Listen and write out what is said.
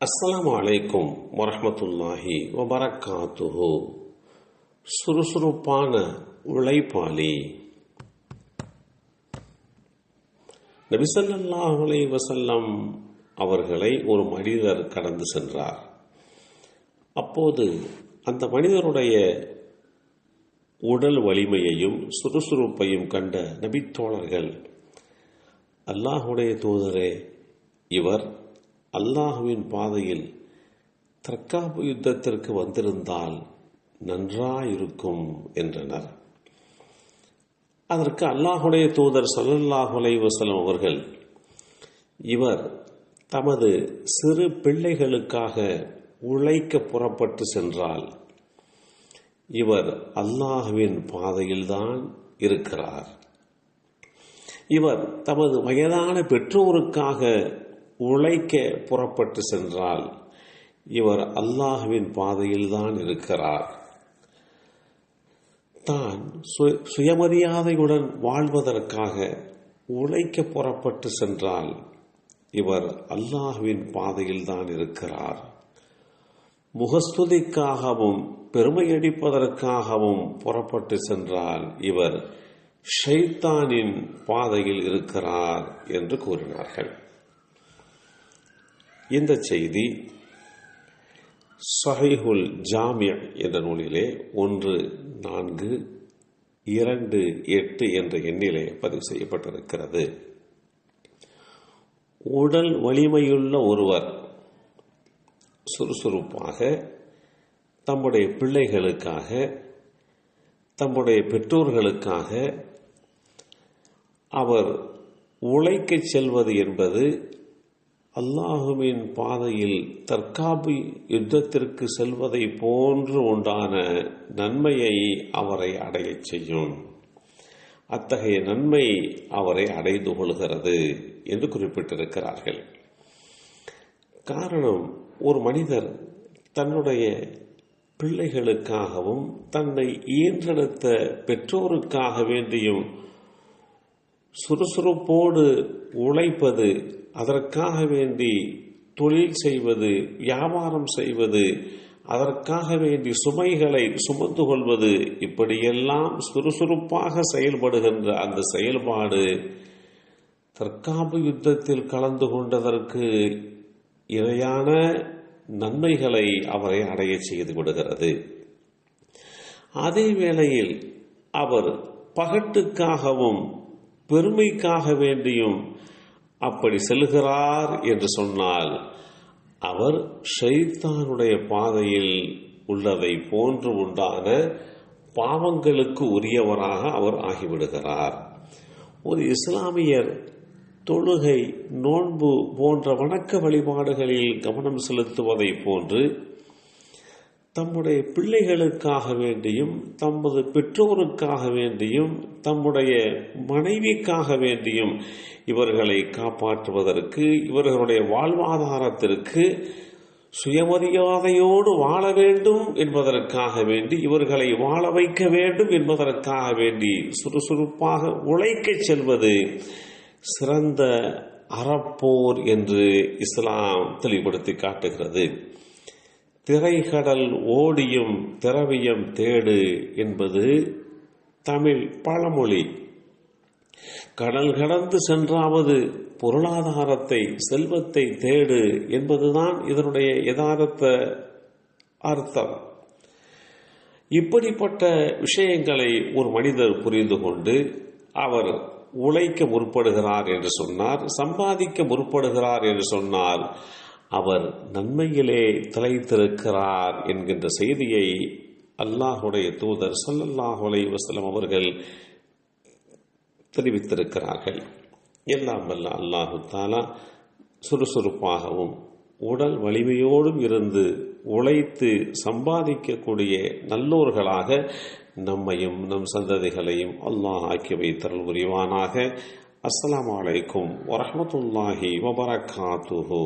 அஸ்ஸலாமு அலைக்கும் வரஹ்மத்துல்லாஹி வபரகாத்துஹு. சுறுசுறுப்பான உழைப்பாளி. நபி ஸல்லல்லாஹு அலைஹி வஸல்லம் அவர்களை ஒரு மனிதர் கடந்து சென்றார். அப்போது அந்த மனிதருடைய உடல் வலிமையையும் சுறுசுறுப்பையும் கண்ட நபித்தோழர்கள், அல்லாஹுடைய தூதரே, இவர் அல்லாஹுவின் பாதையில் தற்காப்பு யுத்தத்திற்கு வந்திருந்தால் நன்றாயிருக்கும் என்றனர். அதற்கு அல்லாஹுடைய தூதர் ஸல்லல்லாஹு அலைஹி வஸல்லம் அவர்கள், இவர் தமது சிறு பிள்ளைகளுக்காக உழைக்க புறப்பட்டு சென்றால் இவர் அல்லாஹுவின் பாதையில்தான் இருக்கிறார். இவர் தமது வயதான பெற்றோருக்காக உழைக்க புறப்பட்டு சென்றால் இவர் அல்லாஹுவின் பாதையில்தான் இருக்கிறார். தான் சுயமரியாதையுடன் வாழ்வதற்காக உழைக்க புறப்பட்டு சென்றால் இவர் அல்லாஹுவின் பாதையில்தான் இருக்கிறார். முகஸ்துதிக்காகவும் பெருமையடிப்பதற்காகவும் புறப்பட்டு சென்றால் இவர் ஷைத்தானின் பாதையில் இருக்கிறார் என்று கூறினார்கள். இந்த செய்தி ஸஹீஹுல் ஜாமி' என்ற நூலிலே 1428 என்ற எண்ணிலே பதிவு செய்யப்பட்டிருக்கிறது. உடல் வலிமையுள்ள ஒருவர் சுறுசுறுப்பாக தம்முடைய பிள்ளைகளுக்காக, தம்முடைய பெற்றோர்களுக்காக அவர் உழைக்கச் செல்வது என்பது அல்லாஹுவின் பாதையில் தற்காப்பு யுத்தத்திற்கு செல்வதை போன்று உண்டான நன்மையை அவரை அடையச் செய்யும். அத்தகைய நன்மை அவரை அடைந்து கொள்கிறது என்று குறிப்பிட்டிருக்கிறார்கள். காரணம், ஒரு மனிதர் தன்னுடைய பிள்ளைகளுக்காகவும் தன்னை ஈன்றெடுத்த பெற்றோருக்காக வேண்டியும் சுறுசுறுப்போடு உழைப்பது, அதற்காக வேண்டி தொழில் செய்வது, வியாபாரம் செய்வது, அதற்காக வேண்டி சுமைகளை சுமந்து கொள்வது, இப்படியெல்லாம் சுறுசுறுப்பாக செயல்படுகின்ற அந்த செயல்பாடு தற்காப்பு யுத்தத்தில் கலந்து கொண்டதற்கு இணையான நன்மைகளை அவரை அடைய செய்து விடுகிறது. அதே வேளையில் அவர் பகட்டுக்காகவும் பெருமைக்காக வேண்டியும் அப்படி செல்கிறார் என்று சொன்னால் அவர் ஷைத்தானுடைய பாதையில் உள்ளதை போன்று உண்டான பாவங்களுக்கு உரியவராக அவர் ஆகிவிடுகிறார். ஒரு இஸ்லாமியர் தொழுகை, நோன்பு போன்ற வணக்க வழிபாடுகளில் கவனம் செலுத்துவதை போன்று தம்முடைய பிள்ளைகளுக்காக வேண்டியும், தமது பெற்றோருக்காக வேண்டியும், தம்முடைய மனைவிக்காக வேண்டியும் இவர்களை காப்பாற்றுவதற்கு, இவர்களுடைய வாழ்வாதாரத்திற்கு சுயமரியாதையோடு வாழ வேண்டும் என்பதற்காக வேண்டி, இவர்களை வாழ வைக்க வேண்டும் என்பதற்காக வேண்டி சுறுசுறுப்பாக உழைக்கச் செல்வது சிறந்த அறப்போர் என்று இஸ்லாம் தெளிவுபடுத்தி காட்டுகிறது. திரைகடல் ஓடியும் திரவியம் தேடு என்பது தமிழ் பழமொழி. கடல் கடந்து சென்றாவது பொருளாதாரத்தை, செல்வத்தை தேடு என்பதுதான் இதனுடைய யதார்த்த அர்த்தம். இப்படிப்பட்ட விஷயங்களை ஒரு மனிதர் புரிந்து கொண்டு அவர் உழைக்க முற்படுகிறார் என்று சொன்னார், சம்பாதிக்க முற்படுகிறார் என்று சொன்னால் அவர் நன்மையிலே திளைத்திருக்கிறார் என்கின்ற செய்தியை அல்லாஹுடைய தூதர் ஸல்லல்லாஹு அலைஹி வஸல்லம் அவர்கள் தெரிவித்திருக்கிறார்கள். எல்லாம் வல்ல அல்லாஹு தஆலா சுறுசுறுப்பாகவும் உடல் வலிமையோடும் இருந்து உழைத்து சம்பாதிக்கக்கூடிய நல்லோர்களாக நம்மையும் நம் சந்ததிகளையும் அல்லாஹ் ஆக்கி வைத்தருள் புரிவானாக. அஸ்ஸலாமு அலைக்கும் வரஹ்மத்துல்லாஹி வபரகாத்துஹு.